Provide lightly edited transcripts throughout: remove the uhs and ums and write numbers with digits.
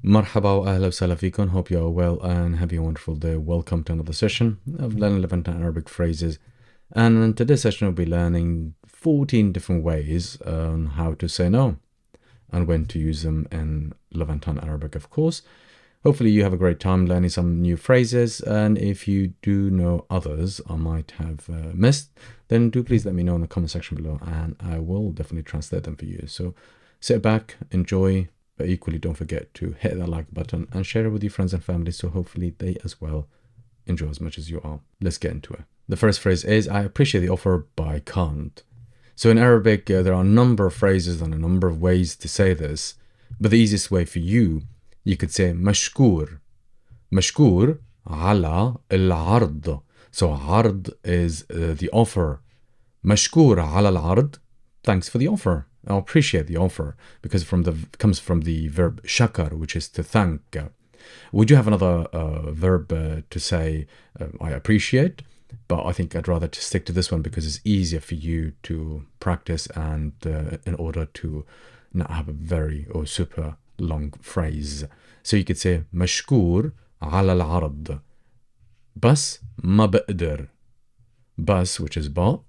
مرحبا وأهلا وسهلا فيكم. Hope you are well and having a wonderful day. Welcome to another session of learning Levantine Arabic phrases. And in today's session, we'll be learning 14 different ways on how to say no and when to use them in Levantine Arabic, of course. Hopefully you have a great time learning some new phrases, and if you do know others I might have missed, then do please let me know in the comment section below and I will definitely translate them for you. So sit back, enjoy, but equally don't forget to hit that like button and share it with your friends and family so hopefully they as well enjoy as much as you are. Let's get into it. The first phrase is I appreciate the offer but I can't. So in Arabic there are a number of phrases and a number of ways to say this, but the easiest way for you could say مشكور. مشكور على العرض. So عرض is the offer. مشكور على العرض, thanks for the offer. I appreciate the offer, because comes from the verb shakar, which is to thank. We do have another verb to say I appreciate, but I think I'd rather to stick to this one because it's easier for you to practice and in order to not have a very or super long phrase. So you could say مشكور على العرض بس ما بقدر. بس, which is but,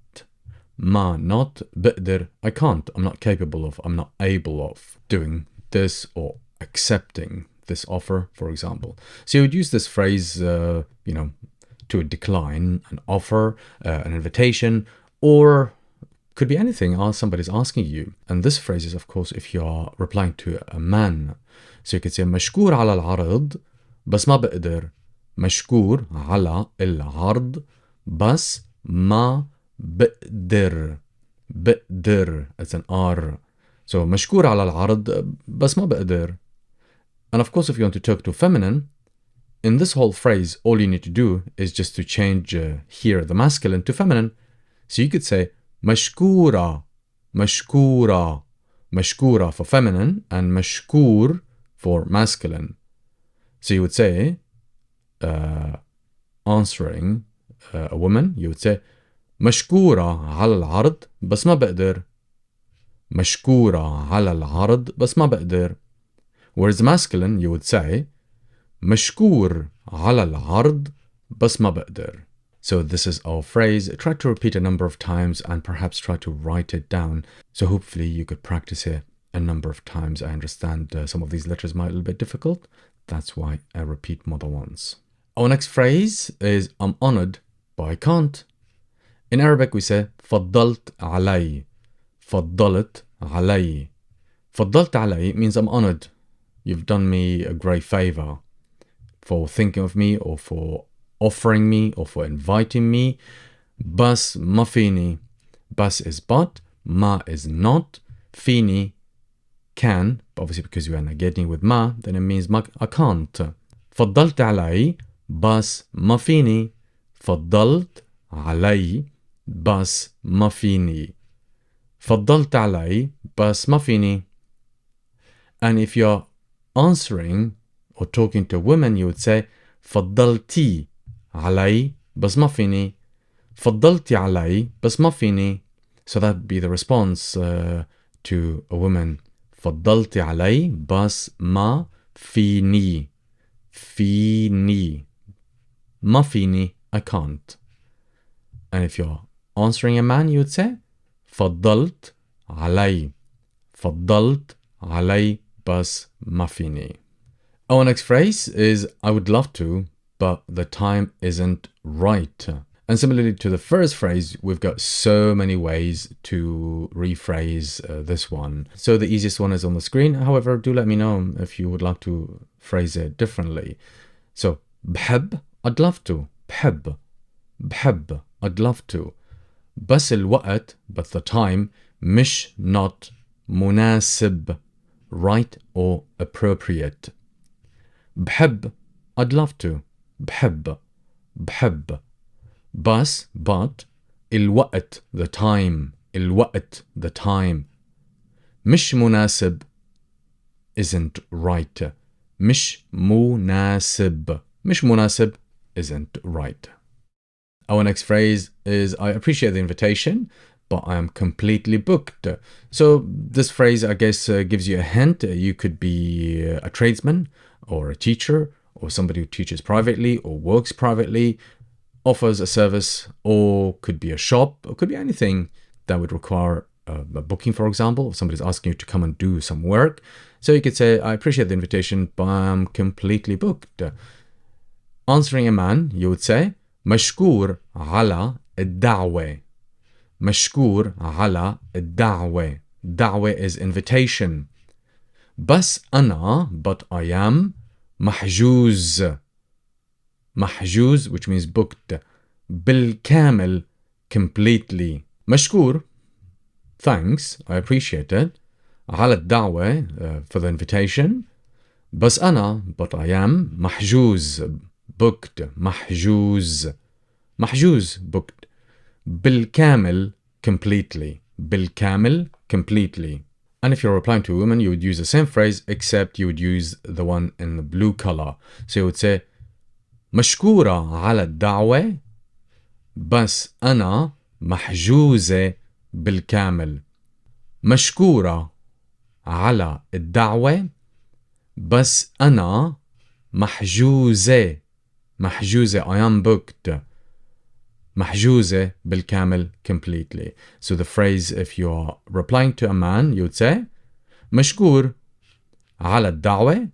ما, not, بقدر, I can't, I'm not capable of, I'm not able of doing this or accepting this offer, for example. So you would use this phrase, to decline an offer, an invitation, or could be anything somebody's asking you. And this phrase is, of course, if you're replying to a man. So you could say مشكور على العرض بس ما بقدر. مشكور على العرض بس ما بقدر. بقدر, it's an R. So مشكور على العرض بس ما بقدر. And of course, if you want to talk to feminine, in this whole phrase, all you need to do is just to change here the masculine to feminine. So you could say مشكورة. مشكورة. مشكورة for feminine and مشكور for masculine. So you would say, answering a woman, you would say مشكورة على العرض بس ما بقدر. مشكورة على العرض بس ما بقدر. Whereas masculine, you would say مشكور على العرض بس ما بقدر. So this is our phrase. Try to repeat a number of times and perhaps try to write it down. So hopefully you could practice it a number of times. I understand some of these letters might be a little bit difficult. That's why I repeat more than once. Our next phrase is I'm honored but I can't. In Arabic we say فضلت علي. فضلت علي. فضلت علي means I'm honored. You've done me a great favor for thinking of me or for offering me or for inviting me. Bas ma fini. Bas is but, ma is not, fini can, obviously because you are negating with ma, then it means ma, I can't. فضلت علي بس ما فيني. فضلت علي بس ما فيني. فضلت علي بس ما فيني. And if you're answering or talking to a woman, you would say فضلتي علي بس ما فيني. فضلتي علي بس ما فيني. So that would be the response to a woman. فضلتي علي بس ما فيني. فيني. ما فيني, I can't. And if you're answering a man, you would say فضلت علي. فضلت علي بس ما فيني. Our next phrase is I would love to, but the time isn't right. And similarly to the first phrase, we've got so many ways to rephrase this one. So the easiest one is on the screen. However, do let me know if you would like to phrase it differently. So بحب, I'd love to. بحب. بحب, I'd love to. بس الوقت, but the time, مش, not, مناسب, right or appropriate. بحب, I'd love to. بحب. بحب. بس, but, الوقت, the time. الوقت, the time. مش مناسب, isn't right. مش مناسب. مش مناسب isn't right. Our next phrase is I appreciate the invitation, but I am completely booked. So this phrase, I guess, gives you a hint. You could be a tradesman or a teacher or somebody who teaches privately or works privately, offers a service, or could be a shop, or could be anything that would require a booking, for example. If somebody's asking you to come and do some work. So you could say, I appreciate the invitation, but I'm completely booked. Answering a man, you would say, مشكور على الدعوة. مشكور على الدعوة. دعوة is invitation. بس أنا, but I am, محجوز. محجوز, which means booked. بالكامل, completely. مشكور, thanks, I appreciate it. على الدعوة, for the invitation. بس أنا, but I am, محجوز, booked. محجوز. محجوز, booked. بالكامل, completely. بالكامل, completely. And if you're replying to a woman, you would use the same phrase, except you would use the one in the blue color. So you would say, مشكورة على الدعوة بس أنا محجوزة بالكامل. مشكورة على الدعوة بس أنا محجوزة. محجوزة, I am booked. محجوزة بالكامل, completely. So the phrase, if you are replying to a man, you would say مشكور على الدعوة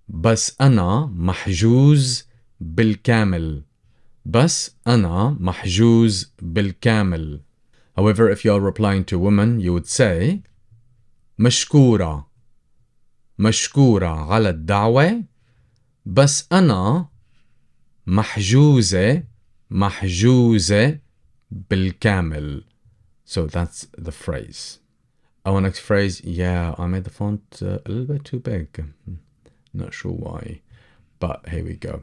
بس أنا محجوز بالكامل. بس أنا محجوز بالكامل. However, if you are replying to a woman, you would say مشكورة. مشكورة على الدعوة بس أنا محجوزة. محجوزة بالكامل. So that's the phrase. Our next phrase, yeah, I made the font a little bit too big. Not sure why, but here we go.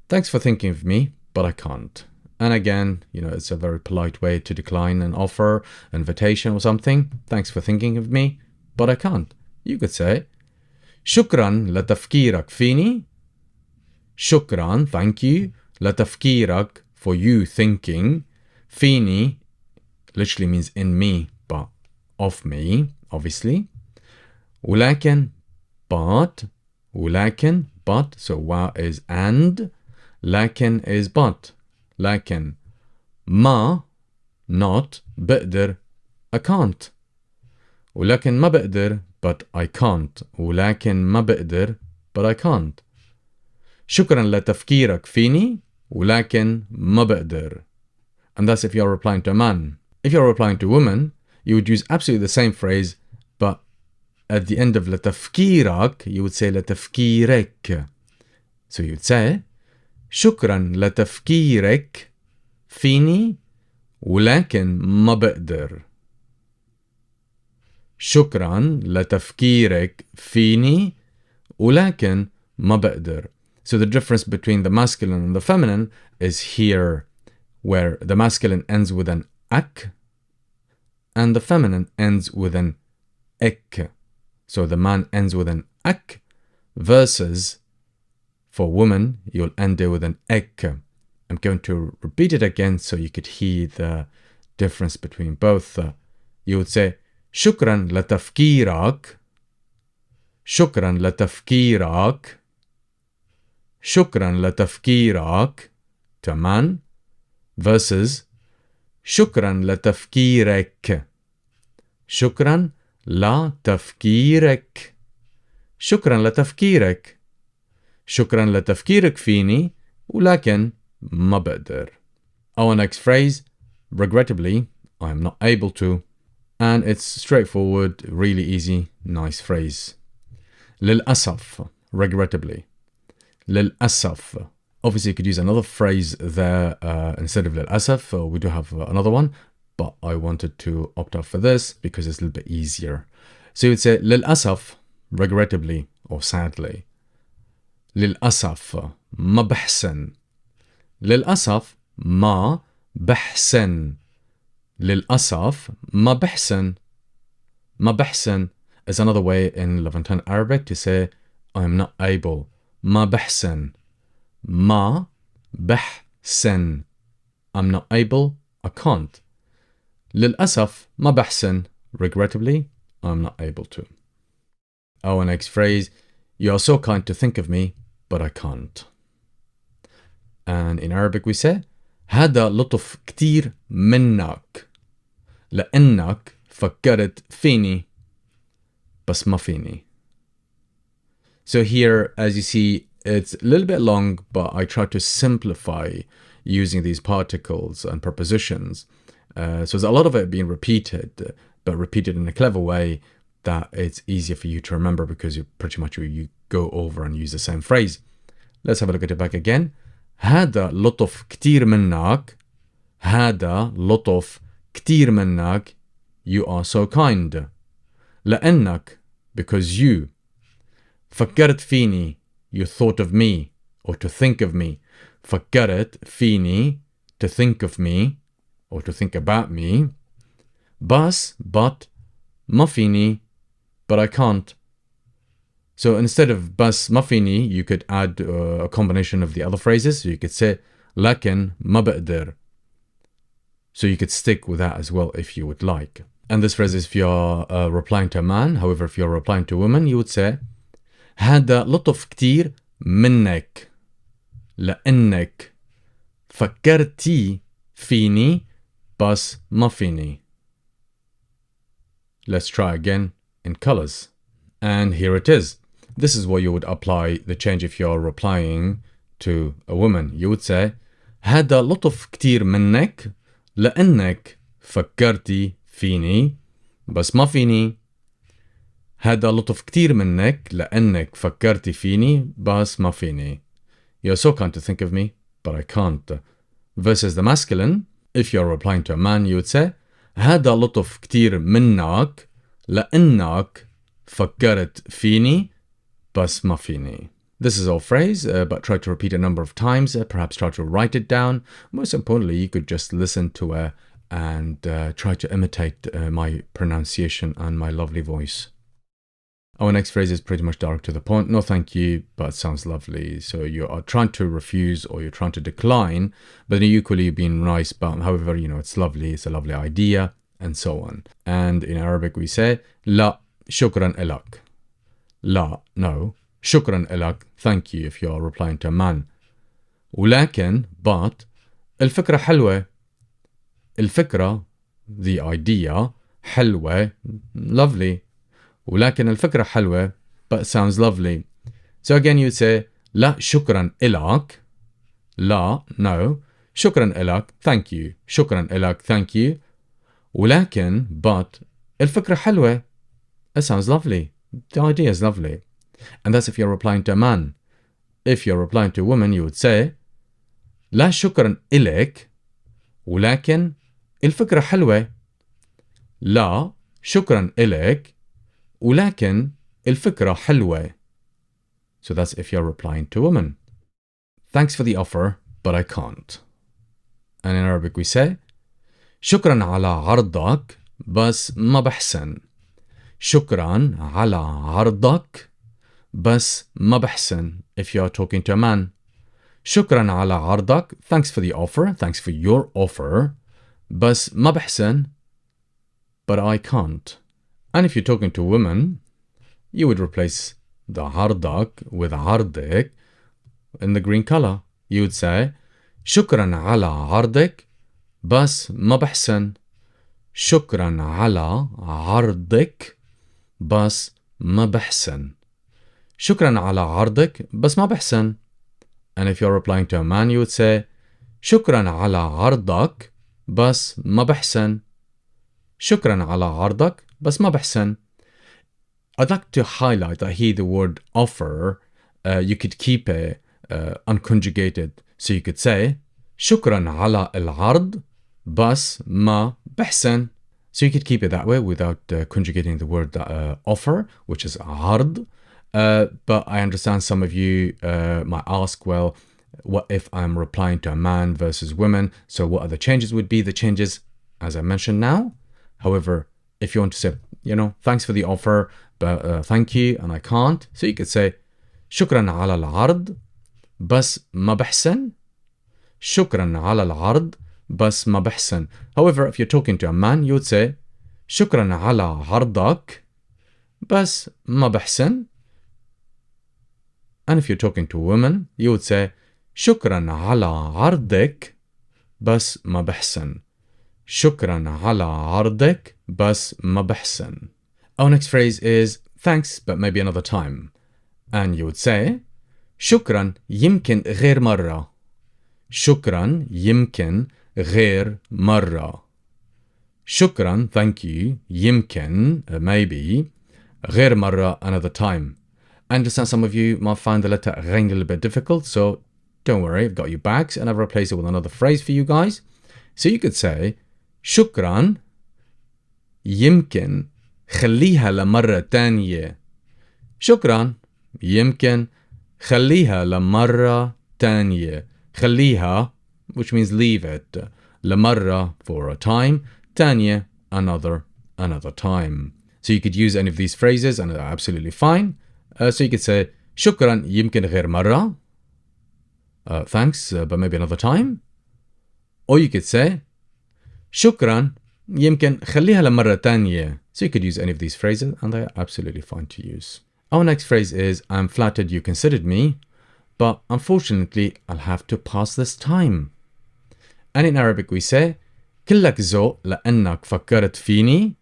Thanks for thinking of me, but I can't. And again, it's a very polite way to decline an offer, an invitation or something. Thanks for thinking of me, but I can't. You could say, شكرا لتفكيرك فيني. شكرا, thank you. لتفكيرك, for you thinking. فيني literally means in me, but of me, obviously. ولكن, but. ولكن, but. So wa is and. لكن is but. لكن. ما, not. بقدر, I can't. ولكن ما بقدر, but I can't. ولكن ما بقدر, but I can't. شكرا لتفكيرك فيني. ولكن ما بقدر. And that's if you're replying to a man. If you're replying to a woman, you would use absolutely the same phrase, but at the end of لتفكيرك, you would say لتفكيرك. So you would say شكرا لتفكيرك فيني ولكن ما بقدر. شكرا لتفكيرك فيني ولكن ما بقدر. So the difference between the masculine and the feminine is here, where the masculine ends with an ak and the feminine ends with an ek. So the man ends with an ak versus for woman, you'll end it with an ek. I'm going to repeat it again so you could hear the difference between both. You would say شكرا لتفكيرك. شكرا لتفكيرك. شكرا لتفكيرك to a man versus شكرا لتفكيرك. شكرا لتفكيرك. شكرا لتفكيرك. شكرا لتفكيرك فيني ولكن ما بقدر. Our next phrase, regrettably, I am not able to. And it's straightforward, really easy, nice phrase. للأسف, regrettably. للأسف. Obviously, you could use another phrase there instead of للأسف. We do have another one, but I wanted to opt out for this because it's a little bit easier. So you would say للأسف, regrettably or sadly. للأسف ما بحسن. للأسف ما بحسن. للأسف ما بحسن. ما بحسن is another way in Levantine Arabic to say I am not able. ما بحسن. ما بحسن. I'm not able, I can't. للأسف ما بحسن. Regrettably, I'm not able to. Our next phrase, you are so kind to think of me, but I can't. And in Arabic we say, هذا لطف كتير منك لأنك فكرت فيني بس ما فيني. So here, as you see, it's a little bit long, but I try to simplify using these particles and prepositions. So there's a lot of it being repeated, but repeated in a clever way that it's easier for you to remember because you pretty much you go over and use the same phrase. Let's have a look at it back again. هذا لطف كتير منك. هذا لطف كتير منك. You are so kind. لأنك, because you. فكرت فيني, you thought of me, or to think of me. فكرت فيني, to think of me, or to think about me. بس, but, ما فيني, but I can't. So instead of بس ما فيني, you could add a combination of the other phrases. So you could say لكن ما بقدر. So you could stick with that as well if you would like. And this phrase is if you're replying to a man. However, if you're replying to a woman, you would say هذا لطف كتير منك لأنك فكرتي فيني بس ما فيني. Let's try again in colors. And here it is. This is where you would apply the change if you're replying to a woman. You would say هذا لطف كتير منك لأنك فكرتي فيني بس ما فيني. هذا لطف كتير منك لأنك فكرتي فيني بس ما فيني. You're so kind to think of me, but I can't. Versus the masculine, if you're replying to a man, you would say هذا لطف كتير منك لأنك فكرت فيني بس ما فيني. This is all phrase, but try to repeat a number of times. Perhaps try to write it down. Most importantly, you could just listen to it and try to imitate my pronunciation and my lovely voice. Our next phrase is pretty much direct to the point. No, thank you, but sounds lovely. So you are trying to refuse or you're trying to decline, but equally you're being nice, but however, it's lovely, it's a lovely idea, and so on. And in Arabic we say, لا شكرا إلك. لا, no. شكرا إلك, thank you if you're replying to a man. ولكن, but, الفكرة حلوة. الفكرة, the idea, حلوة, lovely. ولكن الفكرة حلوة, but sounds lovely. So again you'd say لا شكرا إلك. لا, no. شكرا إلك, thank you. شكرا إلك, thank you. ولكن, but, الفكرة حلوة. It sounds lovely. The idea is lovely. And that's if you're replying to a man. If you're replying to a woman, you would say لا شكرا إلك. ولكن الفكرة حلوة. لا شكرا إلك. ولكن الفكرة حلوة. So that's if you're replying to a woman. Thanks for the offer, but I can't. And in Arabic we say شكرا على عرضك بس ما بحسن. شكرا على عرضك بس ما بحسن if you're talking to a man. شكرا على عرضك, thanks for the offer, thanks for your offer, بس ما بحسن, but I can't. And if you're talking to a woman, you would replace the عرضك with عرضك in the green color. You would say شكرا على عرضك بس ما بحسن. شكرا على عرضك بس ما بحسن. شكرا على عرضك بس ما بحسن. And if you're replying to a man, you would say شكرا على عرضك بس ما بحسن. شكرا على عرضك بس ما بحسن. I'd like to highlight that here the word offer, you could keep it unconjugated. So you could say شكرا على العرض بس ما بحسن. So you could keep it that way without conjugating the word offer, which is عرض. But I understand some of you might ask, well, what if I'm replying to a man versus women? So what are the changes would be? The changes, as I mentioned now. However, if you want to say, thanks for the offer, but thank you, and I can't. So you could say, شكرا على العرض بس ما بحسن. شكرا على العرض بس ما بحسن. However, if you're talking to a man, you would say شكرا على عرضك بس ما بحسن. And if you're talking to a woman, you would say شكرا على عرضك بس ما بحسن. شكرا على عرضك بس ما بحسن. Our next phrase is thanks but maybe another time. And you would say شكرا يمكن غير مرة. شكرا يمكن غير مرة. شكرا, thank you, يمكن, maybe, غير مرة, another time. I understand some of you might find the letter غين a little bit difficult, so don't worry, I've got your backs and I've replaced it with another phrase for you guys. So you could say شكرا يمكن خليها لمرة تانية. شكرا يمكن خليها لمرة تانية. خليها, which means leave it. لمرة for a time. تانية, another time. So you could use any of these phrases and they're absolutely fine. So you could say شكرا يمكن غير مرة. Thanks, but maybe another time. Or you could say شكرا يمكن خليها لمرة تانية. So you could use any of these phrases and they're absolutely fine to use. Our next phrase is I'm flattered you considered me, but unfortunately I'll have to pass this time. And in Arabic we say كلك ذوق لأنك فكرت فيني.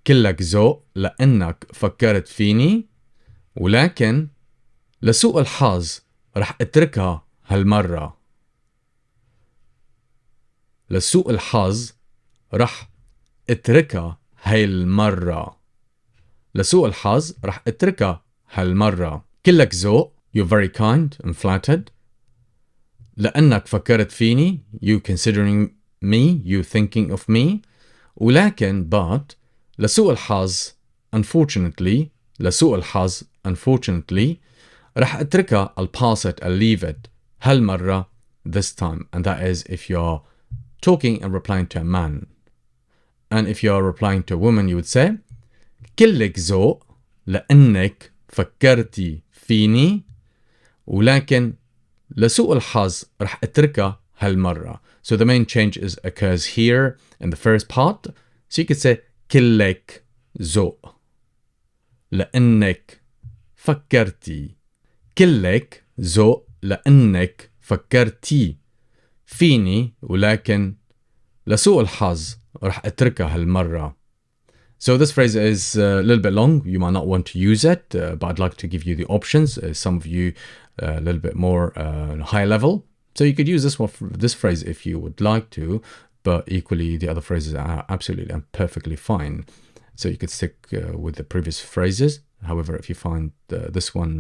كلك ذوق لأنك فكرت فيني، ولكن لسوء الحظ رح اتركها هالمرة. لسوء الحظ رح اتركها هالمرة. لسوء الحظ رح اتركها هالمرة. كلك ذوق, you're very kind and flattered. لأنك فكرت فيني, you considering me, you thinking of me. ولكن, but, لسوء الحظ, unfortunately, لسوء الحظ, unfortunately, رح اتركها, I'll pass it, I'll leave it, هالمرة, this time. And that is if you're talking and replying to a man. And if you're replying to a woman, you would say كلك ذوق لأنك فكرتي فيني، ولكن لسوء الحظ رح اتركها هالمرة. So the main change occurs here in the first part. So you could say كلك ذوق لأنك فكرتي. كلك ذوق لأنك فكرتي فيني، ولكن لسوء الحظ رح اتركها هالمرة. So this phrase is a little bit long. You might not want to use it, but I'd like to give you the options. Some of you a little bit more high level. So you could use this phrase if you would like to, but equally the other phrases are absolutely and perfectly fine. So you could stick with the previous phrases. However, if you find this one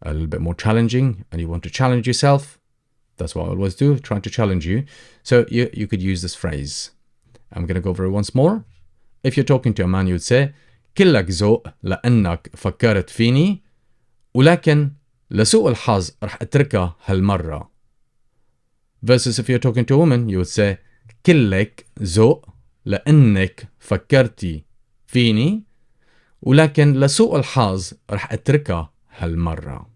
a little bit more challenging and you want to challenge yourself, that's what I always do, trying to challenge you. So you could use this phrase. I'm going to go over it once more. If you're talking to a man, you would say كلك ذوق لأنك فكرت فيني، ولكن لسوء الحظ رح اتركها هالمرة. Versus if you're talking to a woman, you would say كلك ذوق لأنك فكرتي فيني، ولكن لسوء الحظ رح اتركها هالمرة.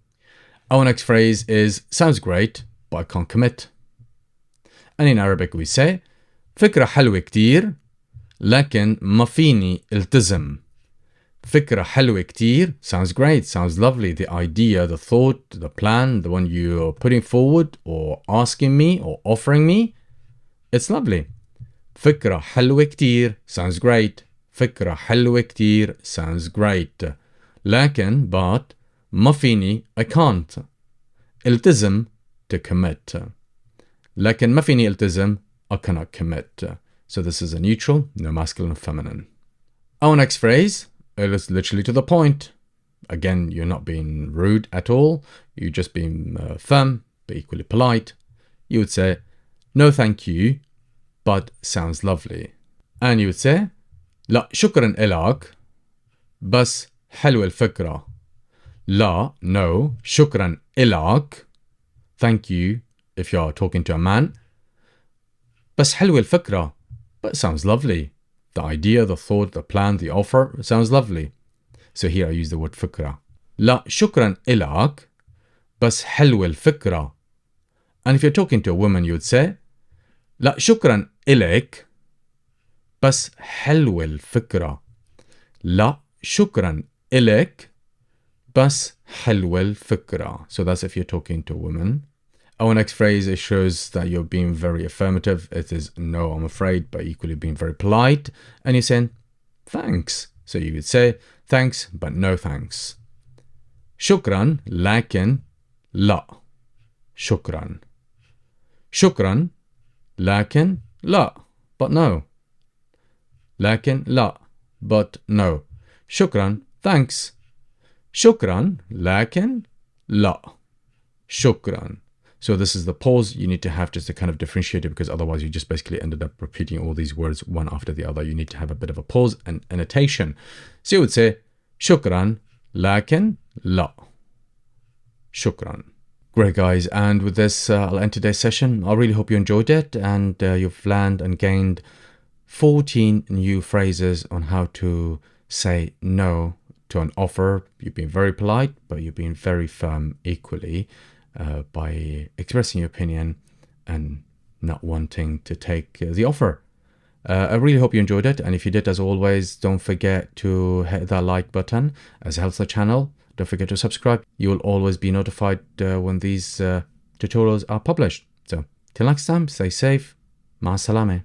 Our next phrase is sounds great, but I can't commit. And in Arabic we say فكرة حلوة كتير لكن ما فيني التزم. فكرة حلوة كتير, sounds great, sounds lovely. The idea, the thought, the plan, the one you're putting forward or asking me or offering me, it's lovely. فكرة حلوة كتير, sounds great. فكرة حلوة كتير, sounds great. لكن, but, ما فيني, I can't. التزم, to commit. لكن ما فيني التزم, I cannot commit. So this is a neutral, no masculine or feminine. Our next phrase is literally to the point. Again, you're not being rude at all. You're just being firm, but equally polite. You would say, no thank you, but sounds lovely. And you would say, لا شكرا إلك, بس حلوة الفكرة. لا, no, شكرا إلك. Thank you if you're talking to a man. بس حلوة الفكرة. But it sounds lovely. The idea, the thought, the plan, the offer, it sounds lovely. So here I use the word فكرة. لا شكرا إلك, بس حلوة الفكرة. And if you're talking to a woman, you would say لا شكرا إلك بس حلوة الفكرة. لا شكرا إلك بس حلوة الفكرة. So that's if you're talking to women. Our next phrase, it shows that you're being very affirmative. It is no, I'm afraid, but equally being very polite. And you're saying thanks. So you would say thanks, but no thanks. شكرا لكن لا. شكرا. شكرا لكن لا. But no. لكن لا. But no. شكرا. Thanks. شكرا لكن لا. شكرا. So this is the pause you need to have just to kind of differentiate it, because otherwise you just basically ended up repeating all these words one after the other. You need to have a bit of a pause and annotation. So you would say شكرا لكن لا. شكرا. Great guys, and with this I'll end today's session. I really hope you enjoyed it and you've learned and gained 14 new phrases on how to say no to an offer. You've been very polite, but you've been very firm equally by expressing your opinion and not wanting to take the offer. I really hope you enjoyed it, and if you did, as always, don't forget to hit that like button as it helps the channel. Don't forget to subscribe. You will always be notified when these tutorials are published. So till next time, stay safe. Ma salame.